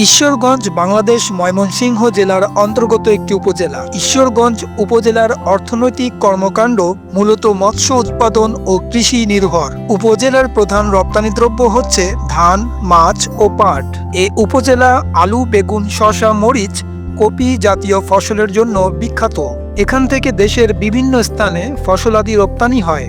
ঈশ্বরগঞ্জ বাংলাদেশ ময়মনসিংহ জেলার অন্তর্গত একটি উপজেলা। ঈশ্বরগঞ্জ উপজেলার অর্থনৈতিক কর্মকাণ্ড মূলত মৎস্য উৎপাদন ও কৃষি নির্ভর। উপজেলার প্রধান রপ্তানি দ্রব্য হচ্ছে ধান, মাছ ও পাট। এই উপজেলা আলু, বেগুন, শসা, মরিচ, কপি জাতীয় ফসলের জন্য বিখ্যাত। এখান থেকে দেশের বিভিন্ন স্থানে ফসলাদি রপ্তানি হয়।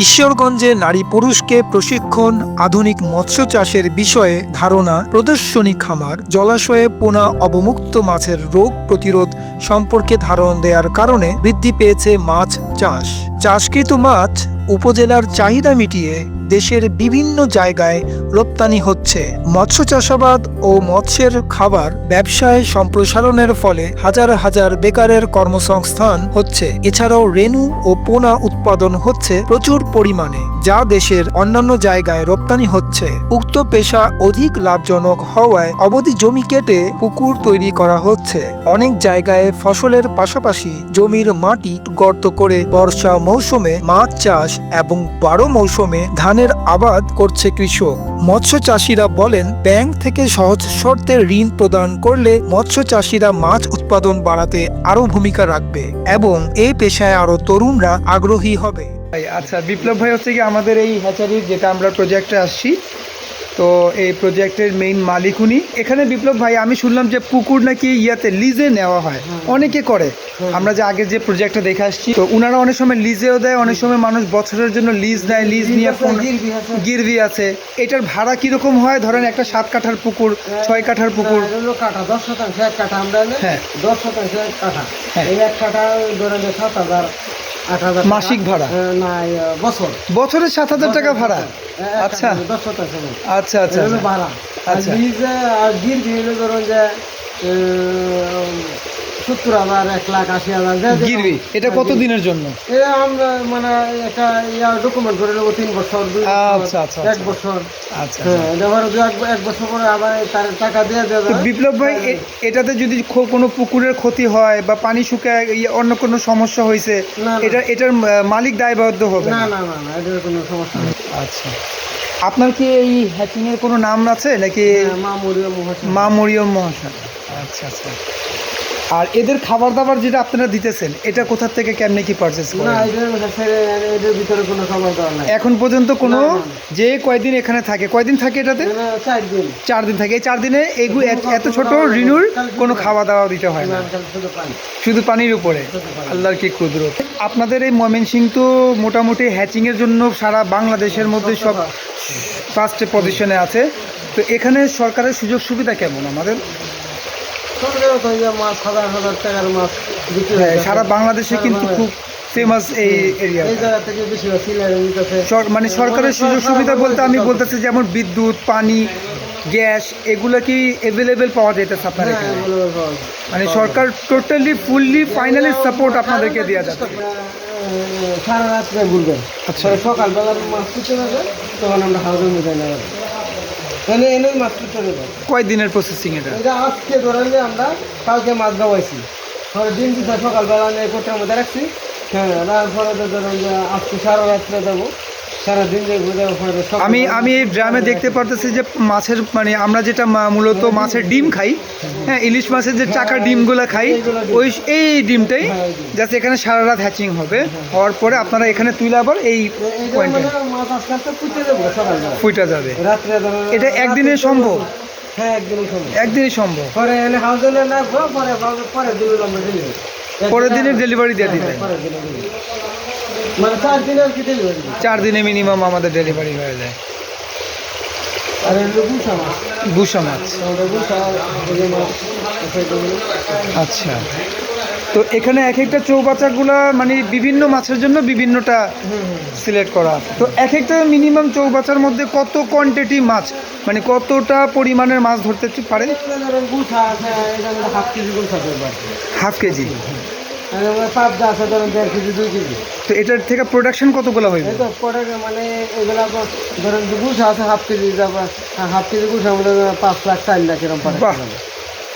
ঈশ্বরগঞ্জে নারী পুরুষকে প্রশিক্ষণ, আধুনিক মৎস্য চাষের বিষয়ে ধারণা, প্রদর্শনী খামার, জলাশয়ে পোনা অবমুক্ত মাছের রোগ প্রতিরোধ সম্পর্কে ধারণা দেওয়ার কারণে বৃদ্ধি পেয়েছে মাছ চাষ। চাষকৃত মাছ উপজেলার চাহিদা মিটিয়ে দেশের বিভিন্ন জায়গায় রপ্তানি হচ্ছে। মৎস্য চাষাবাদ ও মৎস্যের খাবার ব্যবসায় সম্প্রসারণের ফলে হাজার হাজার বেকারের কর্মসংস্থান হচ্ছে। এছাড়াও রেণু ও পোনা উৎপাদন হচ্ছে প্রচুর পরিমাণে, যা দেশের অন্যান্য জায়গায় রপ্তানি হচ্ছে। উক্ত পেশা অধিক লাভজনক হওয়ায় অবধি জমি কেটে পুকুর তৈরি করা হচ্ছে। অনেক জায়গায় ফসলের পাশাপাশি জমির মাটি গর্ত করে বর্ষা মৌসুমে মাছ চাষ এবং 12 মৌসুমে ধানের আবাদ করছে কৃষক। মৎস্য চাষিরা বলেন, ব্যাংক থেকে সহজ শর্তে ঋণ প্রদান করলে মৎস্য চাষিরা মাছ উৎপাদন বাড়াতে আরো ভূমিকা রাখবে এবং এই পেশায় আরো তরুণরা আগ্রহী হবে। আচ্ছা, বিপ্লব ভাই হচ্ছে কি আমাদের এই হ্যাচারির যেটা আমরা প্রজেক্টে আসছি, তো এই প্রজেক্টের মেইন মালিক উনি। এখানে বিপ্লব ভাই, আমি শুনলাম যে পুকুর নাকি লিজে নেওয়া হয়, অনেকে করে। আমরা যে আগে যে প্রজেক্টটা দেখে আসছি, তো উনারা অনেক সময় লিজেও দেয়, অনেক সময় মানুষ বছরের জন্য লিজ নেয়, লিজ নিয়ে গিরভি আছে। এটার ভাড়া কিরকম হয়? ধরেন একটা 7 কাঠার পুকুর, 6 কাঠার পুকুর, 10% 1 কাঠা আমরা 10% 1 কাঠা, এই 1 কাঠা ধরেন 7,000 8,000 মাসিক ভাড়া না, বছরের 7,000 টাকা ভাড়া। আচ্ছা 10% আচ্ছা আচ্ছা ভাড়া। আচ্ছা, লিজে আর গিরভি ধরুন যে 70,000 1,80,000 গিরভি। এটা কত দিনের জন্য? এটা আমরা মানে একটা ডকুমেন্ট করে নেবো 3 বছর, 2 আচ্ছা আচ্ছা 1 বছর। আচ্ছা, ধরো 1 বছর পরে আবার তার টাকা দিয়ে দেবে। বিপ্লব ভাই, এটাতে যদি কোনো পুকুরের ক্ষতি হয় বা পানি শুকায়, অন্য কোনো সমস্যা হয়েছে, এটার মালিক দায়বদ্ধ হবে? না না না না, এটার কোনো সমস্যা নেই। আচ্ছা, আপনার কি এই হ্যাচিং এর কোনো নাম আছে নাকি? মা মরিয়ম মহাশয়। আচ্ছা আচ্ছা। আর এদের খাবার দাবার যেটা আপনারা দিতেছেন, এটা কোথা থেকে কেমনে কি পারচেজ করেন? না, এদের ভিতরে কোনো খাবার দাবার নাই এখন পর্যন্ত। কোনো যে কয়দিন এখানে থাকে, কয়দিন থাকে এটাতে? 4 দিন থাকে। এই 4 দিনে এত ছোট রিনুর কোনো খাওয়া দাওয়া দিতে হয় না, শুধু পানির উপরে। আল্লাহর কি কুদরত। আপনাদের এই ময়মনসিংহ তো মোটামুটি হ্যাচিং এর জন্য সারা বাংলাদেশের মধ্যে সব ফার্স্ট পজিশনে আছে। তো এখানে সরকারের সুযোগ সুবিধা কেমন? আমাদের মাছ 1,000 টাকার মাছ সারা বাংলাদেশে কিন্তু খুব ফেমাস এই এরিয়া। মানে সরকারের সুযোগ সুবিধা বলতে আমি বলতেছি, যেমন বিদ্যুৎ, পানি, গ্যাস, এগুলো কি অ্যাভেলেবেল পাওয়া যেতেছে আপনার এখানে? মানে সরকার টোটালি ফুললি ফাইনালি সাপোর্ট আপনাদেরকে দেওয়া যাচ্ছে? সারা রাত্রে ঘুরবেন। আচ্ছা, সকালবেলা মাছ তুলতে যাবে, তখন আমরা হাউসের মধ্যে নেব। এনেই মাছ তুলতে দেবো। কয় দিনের প্রসেসিং এটা? আজকে ধরেন যে আমরা কালকে মাছ দেওয়াইছি, পরে দিন দুটা সকালবেলা নিয়ে কোটার মধ্যে রাখছি। তারপরে ধরেন যে আজকে সারা রাত্রে দেবো, সারাদিন আমি এই ড্রামে দেখতে পারতেছি যে মাছের, মানে আমরা যেটা মূলত মাছের ডিম খাই, হ্যাঁ, ইলিশ মাছের যে চাকা ডিমগুলো খাই, এই ডিমটাই জাস্ট এখানে সারা রাত হ্যাচিং হবে। হওয়ার পরে আপনারা এখানে তুলে আবার এই পয়েন্টে ফুটে যাবে। এটা একদিনে সম্ভব? হ্যাঁ, একদিনই সম্ভব। একদিনই সম্ভব। পরে এনে হাউসে রাখবো, পরের দিনের ডেলিভারি দিয়ে দিবেন? মানে 4 দিনে আর কি ডেলিভারি? 4 দিনে মিনিমাম আমাদের ডেলিভারি হয়ে যায়। আর গুসা মাছ। আচ্ছা, তো এখানে এক একটা চৌবাচ্চাগুলা মানে বিভিন্ন মাছের জন্য বিভিন্নটা সিলেক্ট করা আছে। তো এক একটা মিনিমাম চৌবাচ্চার মধ্যে কত কোয়ান্টিটি মাছ, মানে কতটা পরিমাণের মাছ ধরতে পারেন? Half KG. আছে ধরেন 1.5 কেজি 2 কেজি। তো এটার থেকে প্রোডাকশন কতগুলো হইবে? মানে এগুলা ধরেন গুছা আছে হাফ কেজি, হাফ কেজি গুছার মধ্যে 5 লাখ 4 লাখ এরকম পারে।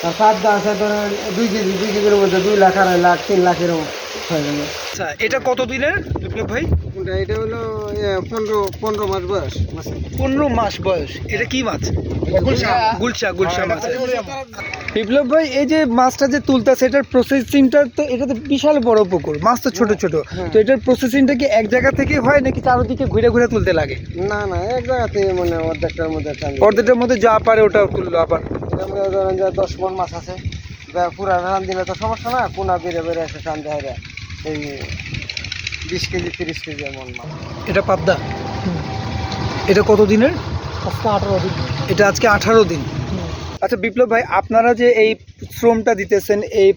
আর পাবদা আছে ধরেন 2 কেজি, 2 কেজির মধ্যে 2 লাখ 2.5 লাখ 3 লাখ এরকম হয়ে যাবে। আচ্ছা, এটা কত দিনের বিপ্লব ভাই? এটা হলো 15 মাস বয়স মাছের। 15 মাস বয়স। এটা কি মাছ? গুলশা মাছ। বিপ্লব ভাই, এই যে মাছটা যে তুলতেছে এটার প্রসেসিংটা তো, এটা তো বিশাল বড় পুকুর, মাছ তো ছোট ছোট, তো এটার প্রসেসিংটা কি এক জায়গা থেকে হয় নাকি চারদিকে ঘুরে ঘুরে তুলতে লাগে? না না, এক জায়গাতে মানে অর্ধেকটার মধ্যে অর্ধেকটার মধ্যে যা পারে ওটা তুললো আবার। ধরেন যে 10 মণ মাছ আছে, পুরা রান দিলে তো সমস্যা না, কোনা বেড়ে বেড়ে এসে টান দেয় এই 20 কেজি 30 কেজি এমন মাছ। এটা পাবদা। এটা কত দিনের? আজকে 18 দিন। এটা আজকে 18 দিন। আচ্ছা বিপ্লব ভাই, আপনারা যে এই শ্রমটা দিতেছেন, এই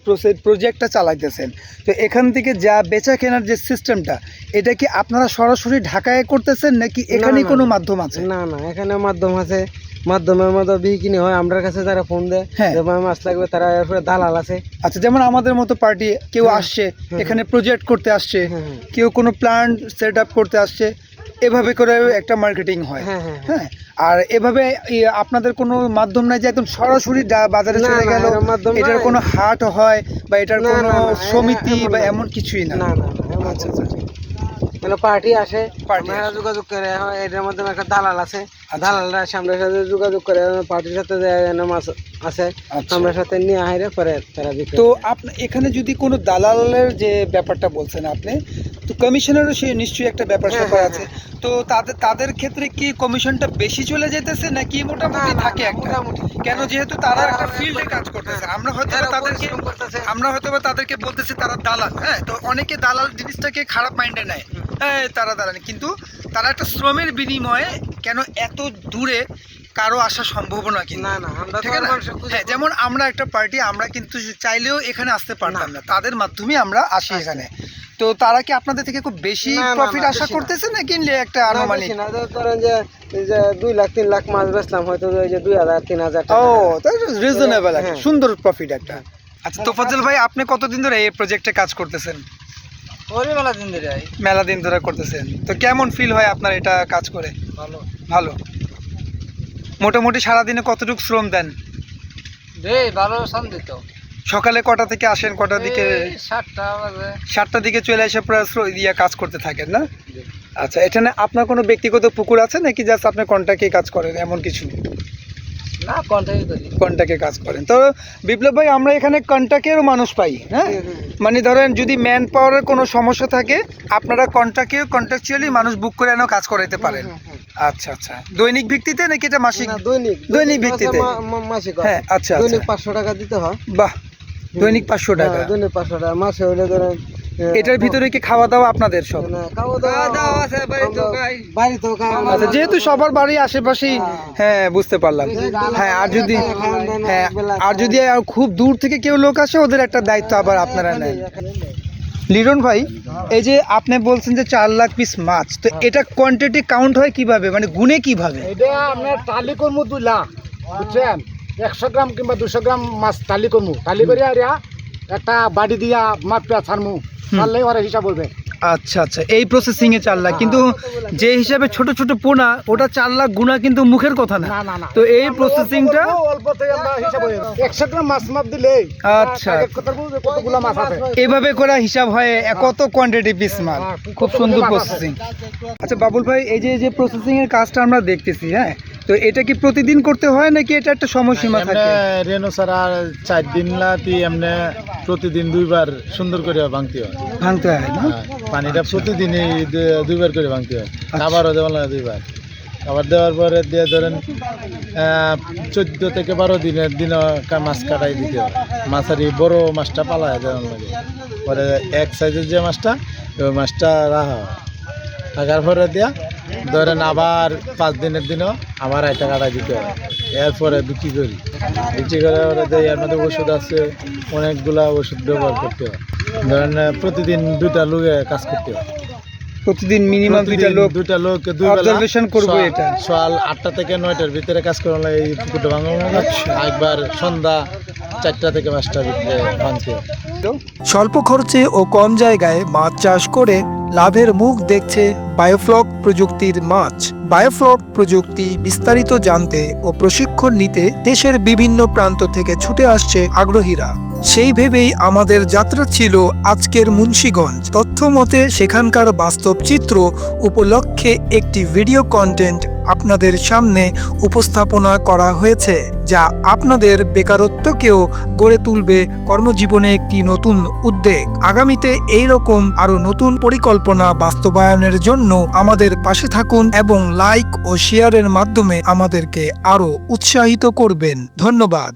প্রজেক্টটা চালাইতেছেন, তো এখান থেকে যা বেচা কেনার যে সিস্টেমটা, এটা কি আপনারা সরাসরি ঢাকায় করতেছেন নাকি এখানে কোনো মাধ্যম আছে? না না, এখানে মাধ্যম আছে, মাধ্যমের মধ্যে বিক্রি হয়। আমরা কাছে যারা ফোন দেয় মাছ লাগবে তারা এরপরে দালাল আছে। আচ্ছা, যেমন আমাদের মতো পার্টি কেউ আসছে এখানে প্রজেক্ট করতে আসছে, কেউ কোনো প্ল্যান্ট সেট আপ করতে আসছে, এভাবে করে একটা মার্কেটিং হয়। হ্যাঁ, আর এভাবে আপনাদের কোনো মাধ্যম নাই যে একদম সরাসরি বাজারে চলে গেল, এটার কোনো হাট হয় বা এটার কোনো সমিতি বা এমন কিছুই না? না না, আচ্ছা আচ্ছা, মানে পার্টি আসে, আমরা যোগাযোগ করে, এটার মধ্যে একটা দালাল আছে, দালালরা সামনের সাথে যোগাযোগ করে পার্টির সাথে মাছ আছে আমরা সাথে নিয়ে আইরে পরে তারা বিক্রি। তো আপনি এখানে যদি কোনো দালালের যে ব্যাপারটা বলছেন আপনি, তো কমিশনেরও সে নিশ্চয়ই একটা ব্যাপার স্যাপার আছে, তো তাদের ক্ষেত্রে কি কমিশনটা বেশি চলে যেতেছে নাকি মোটামুটি থাকে একটা? কেন, যেহেতু তারা একটা ফিল্ডে কাজ করতেছে, আমরা হয়তো তাদেরকে বলতেছি তারা দালাল। হ্যাঁ, তো অনেকে দালাল জিনিসটাকে খারাপ মাইন্ডে নেয়, হ্যাঁ তারা দালাল, কিন্তু তারা একটা শ্রমের বিনিময়ে কেন এত দূরে কারো আসা সম্ভাবনা কি না? ঠিক আছে, হ্যাঁ, যেমন আমরা একটা পার্টি, আমরা কিন্তু চাইলেও এখানে আসতে পারতাম না, তাদের মাধ্যমে আমরা আসি এখানে। তো তারা কি আপনাদের থেকে খুব বেশি প্রফিট আশা করতেছে না কিনলে একটা আনুমানিক? ধরেন যে 2 লাখ 3 লাখ মাছ বেচলাম, হয়তো 2000 3000 টাকা। ও, তাই রিজনেবল, একটা সুন্দর প্রফিট একটা। আচ্ছা তোফাজ্জল ভাই, আপনি কতদিন ধরে এই প্রজেক্টে কাজ করতেছেন? মেলা দিন ধরে করতেছেন, তো কেমন ফিল হয় আপনার এটা কাজ করে? ভালো। মোটামুটি সারাদিনে কতটুকু শ্রম দেন? ভালো শ্রম দিত। সকালে কটা থেকে আসেন, কটার দিকে? 7টার দিকে চলে এসে পুরো কাজ করতে থাকেন না? আচ্ছা, এখানে আপনার কোনো ব্যক্তিগত পুকুর আছে নাকি জাস্ট আপনি কন্ট্রাক্টে কাজ করেন এমন কিছু? না, কন্ট্রাক্টে কাজ করেন। তো বিপ্লব ভাই, আমরা এখানে কন্ট্রাক্টেরও মানুষ পাই। হ্যাঁ, মানে ধরেন যদি ম্যান পাওয়ারের কোনো সমস্যা থাকে, আপনারা কন্ট্রাকচুয়ালি মানুষ বুক করে এনেও কাজ করাইতে পারেন। আচ্ছা আচ্ছা, দৈনিক ভিত্তিতে নাকি এটা মাসিক? দৈনিক ভিত্তিতে। হ্যাঁ, আচ্ছা, দৈনিক 500 টাকা দিতে হয়। বাহ, দৈনিক 500 টাকা। দৈনিক 500 টাকা, মাসে হলে ধরেন। এটার ভিতরে কি খাওয়া দাওয়া আপনাদের সব? আচ্ছা, যেহেতু সবার বাড়ি আশেপাশেই, হ্যাঁ বুঝতে পারলাম। হ্যাঁ, আর যদি খুব দূর থেকে কেউ লোক আসে, ওদের একটা দায়িত্ব আবার আপনারা নেন। লিটন ভাই, এই যে আপনি বলছেন যে 4 লাখ পিস মাছ, তো এটা কোয়ান্টিটি কাউন্ট হয় কিভাবে, মানে গুনে কিভাবে? এটা আপনার টালি করবো 2 লাখ, বুঝছেন? 100 গ্রাম কিংবা 200 গ্রাম মাছ টালি করবো, টালি করে আর একটা বাড়ি দিয়া মাপটা ছাড়মু, ছাড়লেই ওরা হিসাব বলবে। আচ্ছা আচ্ছা, এই প্রসেসিং এ 4 লাখ, কিন্তু যে হিসাবে ছোট ছোট পোনা, ওটা 4 লাখ গুণা কিন্তু মুখের কথা না। তো এই প্রসেসিংটা অল্পতে আমরা হিসাব হয় 100 গ্রাম মাছ মাপ দিলে। আচ্ছা, কতগুলো মাছ আছে এভাবে করে হিসাব হয় কত কোয়ান্টিটি পিস মাছ। খুব সুন্দর প্রসেসিং। আচ্ছা বাবুল ভাই, এই যে প্রসেসিং এর কাজটা আমরা দেখতেছি, হ্যাঁ, তো এটা কি প্রতিদিন করতে হয় নাকি এটা একটা সময়সীমা থাকে? রেনো ছাড়া 4 দিন লাতি এমনি প্রতিদিন 2 বার সুন্দর করে ভাঙতে হয় না? পানিটা প্রতিদিনই 2 বার করে ভাঙতে হয়, খাবারও দেওয়া লাগে 2 বার। খাবার দেওয়ার পরে দিয়ে ধরেন 14 থেকে 12 দিনের দিন মাছ কাটাই দিতে হয়। মাছারি বড় মাছটা পালায় দেওয়ার লাগে, পরে এক সাইজের যে মাছটা, ওই মাছটা রাখা হয়। থাকার পরে দিয়া ধরেন আবার 5 দিনের দিনও আবার একটা কাটাই দিতে হয়, এরপরে বিক্রি করি। বিক্রি করার পরে এর মধ্যে ওষুধ আছে, অনেকগুলা ওষুধ ব্যবহার করতে হয়। ধরেন প্রতিদিন 2টা লোকে কাজ করতে হয়, প্রতিদিন মিনিমাম 2টা লোক অবজারভেশন করবে। এটা সকাল 8টা থেকে 9টার ভিতরে কাজ করলে এই পুকুরটা ভাঙানো, একবার সন্ধ্যা 4টা থেকে 5টার ভিতরে ভাঙতে হয়। স্বল্প খরচে ও কম জায়গায় মাছ চাষ করে লাভের মুখ দেখছে বায়োফ্লক প্রযুক্তির মাছ। বায়োফ্লক প্রযুক্তি বিস্তারিত জানতে ও প্রশিক্ষণ নিতে দেশের বিভিন্ন প্রান্ত থেকে ছুটে আসছে আগ্রহীরা। সেই ভেবেই আমাদের যাত্রা ছিল আজকের মুন্সিগঞ্জ। তথ্য মতে সেখানকার বাস্তব চিত্র উপলক্ষে একটি ভিডিও কন্টেন্ট আপনাদের সামনে উপস্থাপনা করা হয়েছে, যা আপনাদের বেকারত্বকেও গড়ে তুলবে কর্মজীবনে একটি নতুন উদ্যোগ। আগামীতে এই রকম আরো নতুন পরিকল্পনা বাস্তবায়নের জন্য আমাদের পাশে থাকুন এবং লাইক ও শেয়ারের মাধ্যমে আমাদেরকে আরো উৎসাহিত করবেন। ধন্যবাদ।